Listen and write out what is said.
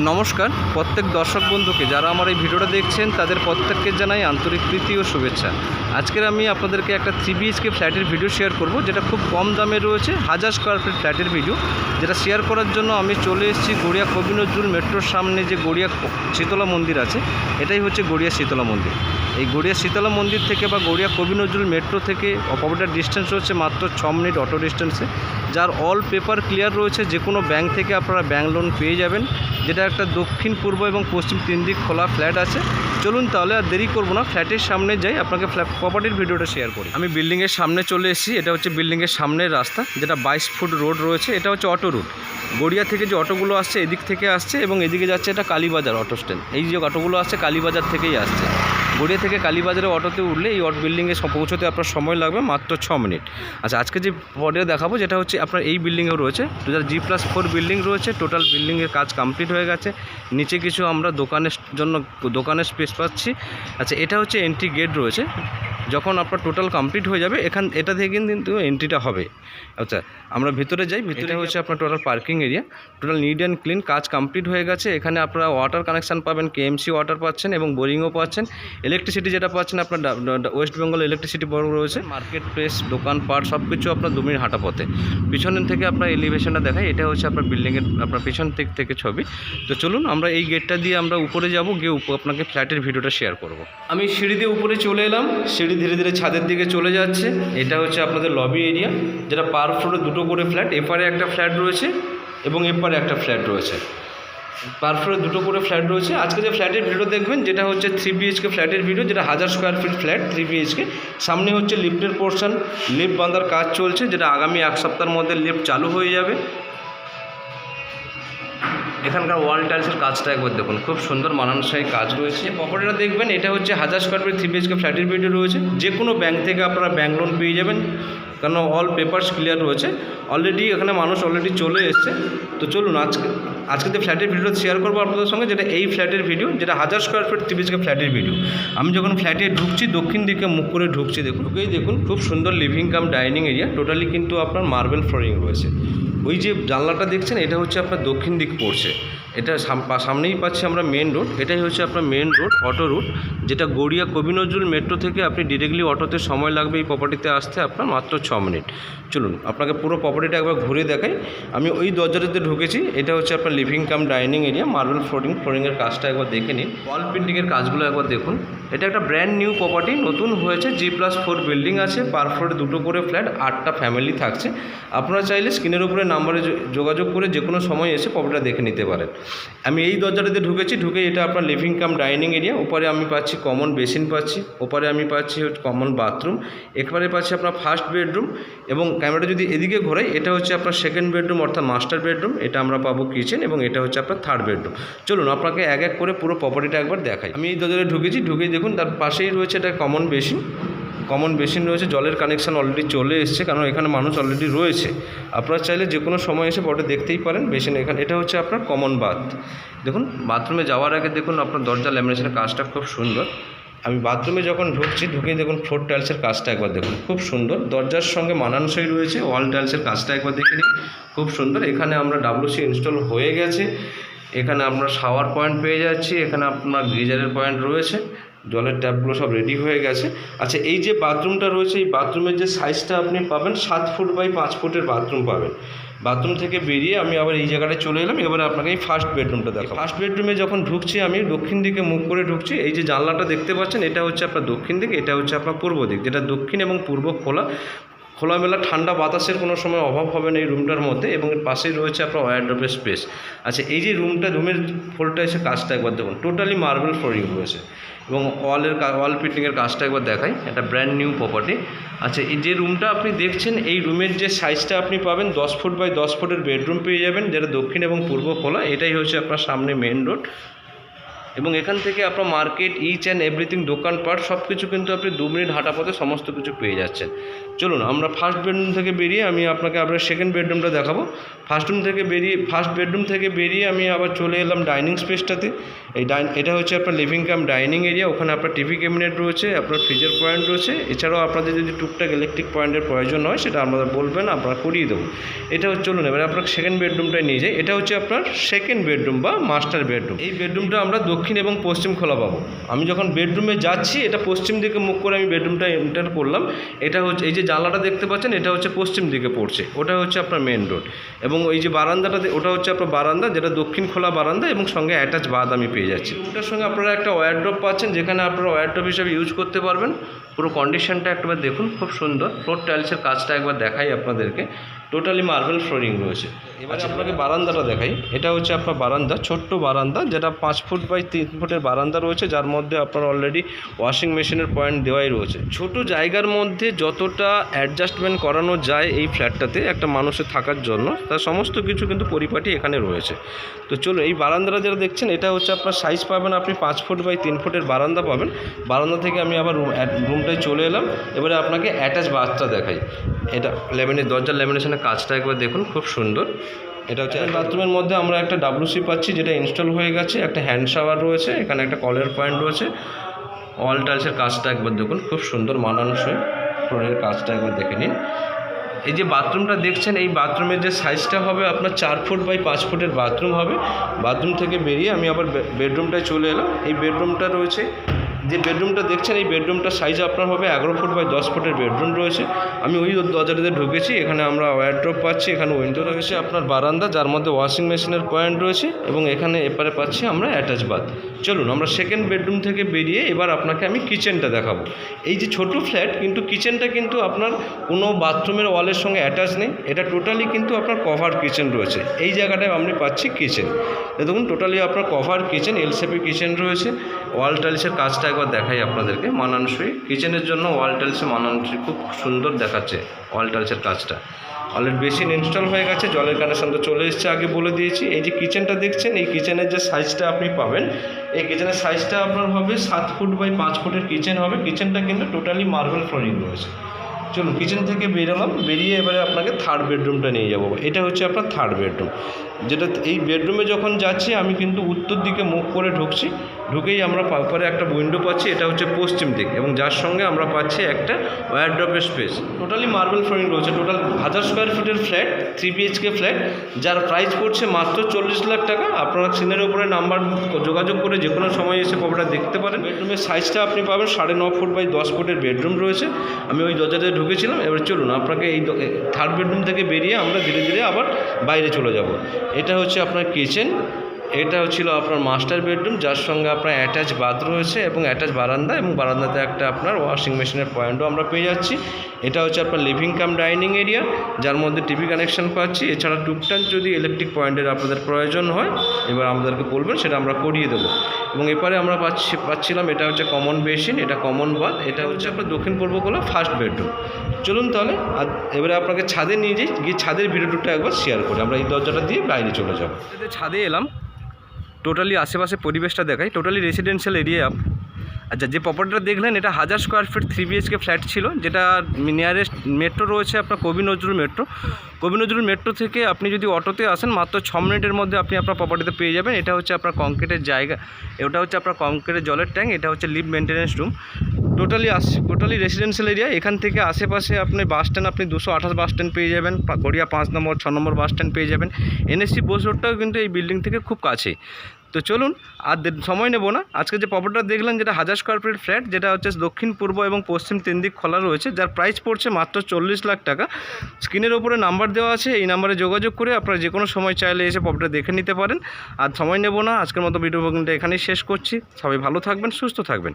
নমস্কার প্রত্যেক দর্শক বন্ধুকে যারা আমার এই ভিডিওটা দেখছেন তাদের প্রত্যেককে জানাই আন্তরিক প্রীতি ও শুভেচ্ছা। আজকের আমি আপনাদেরকে একটা 3 BHK ফ্ল্যাটের ভিডিও শেয়ার করব, যেটা খুব কম দামে রয়েছে, 1000 স্কোয়ার ফিট ফ্ল্যাটের ভিডিও, যেটা শেয়ার করার জন্য আমি চলে এসেছি গড়িয়া কবি নজরুল মেট্রোর সামনে যে গড়িয়া শীতলা মন্দির আছে, এটাই হচ্ছে গড়িয়া শীতলা মন্দির। এই গড়িয়া শীতলা মন্দির থেকে বা গড়িয়া কবি নজরুল মেট্রো থেকে প্রপার্টির ডিস্টেন্স হচ্ছে মাত্র 6 মিনিট অটো ডিস্টেন্সে, যার অল পেপার ক্লিয়ার রয়েছে। যে কোনো ব্যাংক থেকে আপনারা ব্যাংক লোন পেয়ে যাবেন, যেটা একটা দক্ষিণ পূর্ব এবং পশ্চিম 3 দিক খোলা ফ্ল্যাট আছে। চলুন তাহলে আর দেরি করব না, ফ্ল্যাটের সামনে যাই, আপনাকে প্রপার্টির ভিডিওটা শেয়ার করি। আমি বিল্ডিংয়ের সামনে চলে এসেছি। এটা হচ্ছে বিল্ডিংয়ের সামনের রাস্তা, যেটা 22 ফুট রোড রয়েছে। এটা হচ্ছে অটো রুট। গড়িয়া থেকে যে অটোগুলো আসছে এদিক থেকে আসছে এবং এদিকে যাচ্ছে এটা কালীবাজার অটো স্ট্যান্ড। এই যে অটোগুলো আসছে কালীবাজার থেকেই আসছে। গড়িয়া থেকে কালীবাজারে অটোতে উঠলে এই বিল্ডিংয়ে পৌঁছতে আপনার সময় লাগবে মাত্র 6 মিনিট। আচ্ছা, আজকে যে প্রপার্টিটা দেখাবো যেটা হচ্ছে আপনার এই বিল্ডিংয়েও রয়েছে, G+4 বিল্ডিং রয়েছে। টোটাল বিল্ডিংয়ের কাজ কমপ্লিট হয়ে গেছে। নিচে কিছু আমরা দোকানের স্পেস পাচ্ছি। আচ্ছা, এটা হচ্ছে এন্ট্রি গেট রয়েছে। যখন আপনার টোটাল কমপ্লিট হয়ে যাবে এটা থেকে কিন্তু এন্ট্রিটা হবে। আচ্ছা, আমরা ভেতরে যাই। ভেতরে হচ্ছে আপনার total parking area. Total neat and clean কাজ কমপ্লিট হয়ে গেছে। এখানে আপনারা ওয়াটার কানেকশান পাবেন, KMC ওয়াটার পাচ্ছেন এবং বোরিংও পাচ্ছেন। ইলেকট্রিসিটি যেটা পাচ্ছেন আপনার ওয়েস্ট বেঙ্গল ইলেকট্রিসিটি বোর্ড রয়েছে। মার্কেট প্লেস, দোকানপাট সব কিছু আপনার 2 মিনিট হাঁটা পথে। পিছনের থেকে আপনার এলিভেশনটা দেখায়। এটা হচ্ছে আপনার বিল্ডিংয়ের আপনার পিছন থেকে ছবি। তো চলুন আমরা এই গেটটা দিয়ে আমরা উপরে যাব, গিয়ে আপনাকে ফ্ল্যাটের ভিডিওটা শেয়ার করব। আমি সিঁড়ি দিয়ে উপরে চলে এলাম। সিঁড়ি ধীরে ধীরে ছাদের দিকে চলে যাচ্ছে। এটা হচ্ছে আপনাদের লবি এরিয়া, যেটা পার ফ্লোরে 2টো করে ফ্ল্যাট। এপারে একটা ফ্ল্যাট রয়েছে এবং এপারে একটা ফ্ল্যাট রয়েছে। পার ফ্লোরে 2টো করে ফ্ল্যাট রয়েছে। আজকে যে ফ্ল্যাটের ভিডিও দেখবেন যেটা হচ্ছে 3 BHK ফ্ল্যাটের ভিডিও, যেটা 1000 স্কোয়ার ফিট ফ্ল্যাট 3 BHK। সামনে হচ্ছে লিফটের পোর্শন, লিফট বাঁধার কাজ চলছে, যেটা আগামী 1 সপ্তাহের মধ্যে লিফট চালু হয়ে যাবে। এখানকার ওয়াল টাইলসের কাজটা একবার দেখুন, খুব সুন্দর মানানসই কাজ রয়েছে। প্রপার্টিটা দেখবেন, এটা হচ্ছে 1000 স্কোয়ার ফিট 3 BHK ফ্ল্যাটের ভিডিও রয়েছে। যে কোনো ব্যাংক থেকে আপনারা ব্যাংক লোন পেয়ে যাবেন, কারণ অল পেপারস ক্লিয়ার রয়েছে। অলরেডি এখানে মানুষ অলরেডি চলে এসছে। তো চলুন আজকে যে ফ্ল্যাটের ভিডিও শেয়ার করবো আপনাদের সঙ্গে, যেটা এই ফ্ল্যাটের ভিডিও, যেটা 1000 স্কোয়ার ফিট 3 BHK ফ্ল্যাটের ভিডিও। আমি যখন ফ্ল্যাটে ঢুকছি, দক্ষিণ দিকে মুখ করে ঢুকছি, দেখুন খুব সুন্দর living cum dining area. Totally কিন্তু আপনার মার্বেল ফ্লোরিং রয়েছে। ওই যে জানলাটা দেখছেন, এটা হচ্ছে আপনার দক্ষিণ দিক পড়ছে। এটা সামনেই পাচ্ছি আমরা মেন রোড। এটাই হচ্ছে আপনার মেন রোড, অটো রুট, যেটা গড়িয়া কবি নজরুল মেট্রো থেকে আপনি ডিরেক্টলি অটোতে সময় লাগবে এই প্রপার্টিতে আসতে আপনার মাত্র 6 মিনিট। চলুন আপনাকে পুরো প্রপার্টিটা একবার ঘুরে দেখাই। আমি ওই দরজাটাতে ঢুকেছি। এটা হচ্ছে আপনার living cum dining area. Marble ফ্লোরিংয়ের কাজটা একবার দেখে নিন। ওয়াল পেন্টিংয়ের কাজগুলো একবার দেখুন। এটা একটা ব্র্যান্ড নিউ প্রপার্টি, নতুন হয়েছে। G+4 বিল্ডিং আছে, পার ফ্লোরে 2টো করে ফ্ল্যাট, 8টা ফ্যামিলি থাকছে। আপনারা চাইলে স্ক্রিনের উপরে নাম্বারে যোগাযোগ করে যে কোনো সময় এসে প্রপার্টিটা দেখে নিতে পারেন। আমি এই দরজাটাতে ঢুকে এটা আপনার লিভিং কাম ডাইনিং এরিয়া। ওপারে আমি পাচ্ছি কমন বেসিন পাচ্ছি, ওপারে আমি পাচ্ছি কমন বাথরুম, এখানে পাচ্ছি আপনার ফার্স্ট বেডরুম, এবং ক্যামেরাটা যদি এদিকে ঘোরাই এটা হচ্ছে আপনার সেকেন্ড বেডরুম অর্থাৎ মাস্টার বেডরুম। এটা আমরা পাবো কিচেন, এবং এটা হচ্ছে আপনার থার্ড বেডরুম। চলুন আপনাকে এক এক করে পুরো প্রপার্টিটা একবার দেখাই। আমি এই দরজাটা ঢুকেই দেখুন তার পাশেই রয়েছে এটা কমন বেসিন রয়েছে। জলের কানেকশান অলরেডি চলে এসছে, কারণ এখানে মানুষ অলরেডি রয়েছে। আপনারা চাইলে যে কোনো সময় এসে বটে দেখতেই পারেন বেসিন। এটা হচ্ছে আপনার কমন বাথ। দেখুন বাথরুমে যাওয়ার আগে দেখুন আপনার দরজা ল্যামিনেশনের কাজটা খুব সুন্দর। আমি বাথরুমে যখন ঢুকেই দেখুন ফ্লোর টাইলসের কাজটা একবার দেখুন, খুব সুন্দর। দরজার সঙ্গে মানানসই রয়েছে। ওয়াল টাইলসের কাজটা একবার দেখে নিন, খুব সুন্দর। এখানে আমরা WC ইনস্টল হয়ে গেছে। এখানে আমরা শাওয়ার পয়েন্ট পেয়ে যাচ্ছি। এখানে আপনার গিজারের পয়েন্ট রয়েছে। জলের ট্যাপগুলো সব রেডি হয়ে গেছে। আচ্ছা, এই যে বাথরুমটা রয়েছে, এই বাথরুমের যে সাইজটা আপনি পাবেন 7 ফুট বাই 5 ফুটের বাথরুম পাবেন। বাথরুম থেকে বেরিয়ে আমি আবার এই জায়গাটায় চলে এলাম। এবারে আপনাকে এই ফার্স্ট বেডরুমটা দেখাবো। ফার্স্ট বেডরুমে যখন ঢুকছি, আমি দক্ষিণ দিকে মুখ করে ঢুকছি। এই যে জানলাটা দেখতে পাচ্ছেন, এটা হচ্ছে আপনার দক্ষিণ দিক, এটা হচ্ছে আপনার পূর্ব দিক, যেটা দক্ষিণ এবং পূর্ব খোলামেলা ঠান্ডা বাতাসের কোনো সময় অভাব হবে না এই রুমটার মধ্যে। এবং এর পাশেই রয়েছে আপনার ওয়ারড্রপের স্পেস। আচ্ছা, এই যে রুমের ফ্লোরটা এসে কাজটা একবার দেখুন, টোটালি মার্বেল ফ্লোরিং রয়েছে, এবং ওয়াল পেন্টিংয়ের কাজটা একবার দেখাই। এটা ব্র্যান্ড নিউ প্রপার্টি। আচ্ছা, এই যে রুমটা আপনি দেখছেন, এই রুমের যে সাইজটা আপনি পাবেন 10 ফুট বাই 10 ফুটের বেডরুম পেয়ে যাবেন, যেটা দক্ষিণ এবং পূর্ব খোলা। এটাই হচ্ছে আপনার সামনে মেন রোড। এবং এখান থেকে আপনার মার্কেট ইচ অ্যান্ড এভরিথিং দোকানপাট সব কিছু কিন্তু আপনি 2 মিনিট হাঁটা পথে সমস্ত কিছু পেয়ে যাচ্ছেন। চলুন আমরা ফার্স্ট বেডরুম থেকে বেরিয়ে আমি আপনাকে আবার সেকেন্ড বেডরুমটা দেখাবো। ফার্স্ট বেডরুম থেকে বেরিয়ে আমি আবার চলে এলাম ডাইনিং স্পেসটাতে। এটা হচ্ছে আপনার লিভিং কাম ডাইনিং এরিয়া। ওখানে আপনার টিভি ক্যাবিনেট রয়েছে, আপনার ফ্রিজের পয়েন্ট রয়েছে। এছাড়াও আপনাদের যদি টুকটাক ইলেকট্রিক পয়েন্টের প্রয়োজন হয় সেটা আপনারা বলবেন, আমরা করিয়ে দেবো। এটা হচ্ছে চলুন এবারে আপনার সেকেন্ড বেডরুমটায় নিয়ে যাই। এটা হচ্ছে আপনার সেকেন্ড বেডরুম বা মাস্টার বেডরুম। এই বেডরুমটা আমরা দক্ষিণ এবং পশ্চিম খোলা পাবো। আমি যখন বেডরুমে যাচ্ছি এটা পশ্চিম দিকে মুখ করে আমি বেডরুমটা এন্টার করলাম। এটা হচ্ছে এই যে জানলাটা দেখতে পাচ্ছেন, এটা হচ্ছে পশ্চিম দিকে পড়ছে, ওটা হচ্ছে আপনার মেন রোড। এবং ওই যে বারান্দাটা, ওটা হচ্ছে আপনার বারান্দা, যেটা দক্ষিণ খোলা বারান্দা এবং সঙ্গে অ্যাটাচ বাথ আমি পেয়ে যাচ্ছি। রুমটার সঙ্গে আপনারা একটা ওয়্যারড্রপ পাচ্ছেন, যেখানে আপনারা ওয়্যারড্রপ হিসাবে ইউজ করতে পারবেন। পুরো কন্ডিশনটা একবার দেখুন, খুব সুন্দর। ফ্লোর টাইলসের কাজটা একবার দেখাই আপনাদেরকে, টোটালি মার্বেল ফ্লোরিং রয়েছে। এবার আপনাকে বারান্দাটা দেখাই। এটা হচ্ছে আপনার বারান্দা, ছোট্ট বারান্দা, যেটা 5 ফুট বাই 3 ফুটের বারান্দা রয়েছে, যার মধ্যে আপনার অলরেডি ওয়াশিং মেশিনের পয়েন্ট দেওয়াই রয়েছে। ছোট জায়গার মধ্যে যতটা অ্যাডজাস্টমেন্ট করানো যায় এই ফ্ল্যাটটাতে একটা মানুষের থাকার জন্য, তার সমস্ত কিছু কিন্তু পরিপাটি এখানে রয়েছে। তো চলো এই বারান্দাটা যেটা দেখছেন, এটা হচ্ছে আপনার সাইজ পাবেন আপনি 5 ফুট বাই 3 ফুটের বারান্দা পাবেন। বারান্দা থেকে আমি আবার রুমটায় চলে এলাম। এবারে আপনাকে অ্যাটাচ বাথটা দেখাই। এটা দরজার ল্যামিনেশনের কাজটা একবার দেখুন, খুব সুন্দর। এটা হচ্ছে বাথরুমের মধ্যে আমরা একটা WC পাচ্ছি, যেটা ইনস্টল হয়ে গেছে। একটা হ্যান্ড শাওয়ার রয়েছে, এখানে একটা কলের পয়েন্ট রয়েছে। ওয়াল টাইলসের কাজটা একবার দেখুন, খুব সুন্দর মানানসই। ফ্লোরের কাজটা একবার দেখে নিন। এই যে বাথরুমটা দেখছেন, এই বাথরুমের যে সাইজটা হবে আপনার 4 ফুট বাই 5 ফুটের বাথরুম হবে। বাথরুম থেকে বেরিয়ে আমি আবার বেডরুমটায় চলে এলাম। এই বেডরুমটা রয়েছে, যে বেডরুমটা দেখছেন এই বেডরুমটার সাইজ আপনার হবে 11 ফুট বাই 10 ফুটের বেডরুম রয়েছে। আমি ওই দরজাটাতে ঢুকেছি, এখানে আমরা ওয়্যারড্রপ পাচ্ছি, এখানে উইন্ডো রয়েছে, আপনার বারান্দা যার মধ্যে ওয়াশিং মেশিনের পয়েন্ট রয়েছে এবং এখানে এপারে পাচ্ছি আমরা অ্যাটাচ বাথ। চলুন আমরা সেকেন্ড বেডরুম থেকে বেরিয়ে এবার আপনাকে আমি কিচেনটা দেখাবো। এই যে ছোট ফ্ল্যাট, কিন্তু কিচেনটা কিন্তু আপনার কোনো বাথরুমের ওয়ালের সঙ্গে অ্যাটাচ নেই। এটা টোটালি কিন্তু আপনার কভার কিচেন রয়েছে। এই জায়গাটায় আপনি পাচ্ছি কিচেন। দেখুন টোটালি আপনার কভার কিচেন, এল শেপের কিচেন রয়েছে। ওয়াল টাইলসের কাজটা একবার দেখাই আপনাদেরকে, মানানসই কিচেনের জন্য ওয়াল টাইলসে মানানসই, খুব সুন্দর দেখাচ্ছে ওয়াল টাইলসের কাজটা। অলরেডি বেসিন ইনস্টল হয়ে গেছে, জলের কানেকশন তো চলে এসেছে, আগে বলে দিয়েছি। এই যে কিচেনটা দেখছেন, এই কিচেনের যে সাইজটা আপনি পাবেন, এই কিচেনের সাইজটা আপনার হবে 7 ফুট বাই 5 ফুটের কিচেন হবে। কিচেনটা কিন্তু টোটালি মার্বেল ফ্লোরিং রয়েছে। চলুন কিচেন থেকে বেরোলাম, বেরিয়ে এবারে আপনাকে থার্ড বেডরুমটা নিয়ে যাবো। এটা হচ্ছে আপনার থার্ড বেডরুম, যেটা এই বেডরুমে যখন যাচ্ছি আমি কিন্তু উত্তর দিকে মুখ করে ঢুকছি। ঢুকেই আমরা পরে একটা উইন্ডো পাচ্ছি, এটা হচ্ছে পশ্চিম দিক, এবং যার সঙ্গে আমরা পাচ্ছি একটা ওয়্যারড্রপের স্পেস। টোটালি মার্বেল ফ্লোরিং রয়েছে। টোটাল 1000 স্কোয়ার ফিটের ফ্ল্যাট, 3 BHK ফ্ল্যাট, যার প্রাইস পড়ছে মাত্র 40 লাখ টাকা। আপনারা স্ক্রিনের উপরে নাম্বার যোগাযোগ করে যে কোনো সময় এসে প্রপার্টিটা দেখতে পারেন। বেডরুমের সাইজটা আপনি পাবেন 9.5 ফুট বাই 10 ফুটের বেডরুম রয়েছে। আমি ওই দরজাতে ঢুকেছিলাম। এবার চলুন আপনাকে এই থার্ড বেডরুম থেকে বেরিয়ে আমরা ধীরে ধীরে আবার বাইরে চলে যাব। এটা হচ্ছে আপনার কিচেন, এটা হচ্ছিল আপনার মাস্টার বেডরুম, যার সঙ্গে আপনার অ্যাটাচ বাথ রয়েছে এবং অ্যাটাচ বারান্দা, এবং বারান্দাতে একটা আপনার ওয়াশিং মেশিনের পয়েন্টও আমরা পেয়ে যাচ্ছি। এটা হচ্ছে আপনার লিভিং কাম ডাইনিং এরিয়া, যার মধ্যে টিভি কানেকশন পাচ্ছি। এছাড়া টুকটাক যদি ইলেকট্রিক পয়েন্টের আপনাদের প্রয়োজন হয় এবার আমাদেরকে বলবেন, সেটা আমরা করিয়ে দেবো। এবং এপারে আমরা পাচ্ছিলাম এটা হচ্ছে কমন বেসিন, এটা কমন বাথ। এটা হচ্ছে আপনার দক্ষিণ পূর্ব কোণা ফার্স্ট বেডরুম। চলুন তাহলে আর এবারে আপনাকে ছাদে নিয়ে যাই, গিয়ে ছাদের ভিডিওটা একবার শেয়ার করি। আমরা এই দরজাটা দিয়ে বাইরে চলে যাবো। ছাদে এলাম, টোটালি আশেপাশে পরিবেশটা দেখাই। Totally residential area. আচ্ছা, যে প্রপার্টিটা দেখলেন এটা 1000 স্কোয়ার ফিট 3 BHK ফ্ল্যাট ছিল, যেটা নিয়ারেস্ট মেট্রো রয়েছে আপনার কবি নজরুল মেট্রো। কবি নজরুল মেট্রো থেকে আপনি যদি অটোতে আসেন মাত্র 6 মিনিটের মধ্যে আপনি আপনার প্রপার্টিতে পেয়ে যাবেন। এটা হচ্ছে আপনার কংক্রিটের জায়গা, এটা হচ্ছে আপনার কংক্রিটের জলের ট্যাঙ্ক, এটা হচ্ছে লিভ maintenance room. Totally residential area. এখান থেকে আশেপাশে আপনি বাস স্ট্যান্ড, আপনি 228 বাস স্ট্যান্ড পেয়ে যাবেন, গড়িয়া 5 নম্বর 6 নম্বর বাস স্ট্যান্ড পেয়ে যাবেন। NSC বোস রোডটাও কিন্তু এই বিল্ডিং থেকে খুব কাছে। তো চলুন আর সময় নেব না, আজকে যে প্রপার্টিটা দেখলেন যেটা 1000 স্কোয়ার ফিট ফ্ল্যাট, যেটা হচ্ছে দক্ষিণ পূর্ব এবং পশ্চিম 3 দিক খোলা রয়েছে, যার প্রাইস পড়ছে মাত্র 40 লাখ টাকা। স্ক্রিনের ওপরে নাম্বার দেওয়া আছে, এই নাম্বারে যোগাযোগ করে আপনারা যে কোনো সময় চাইলে এসে প্রপার্টিটা দেখে নিতে পারেন। আর সময় নেব না, আজকের মতো ভিডিও এখানেই শেষ করছি। সবাই ভালো থাকবেন, সুস্থ থাকবেন।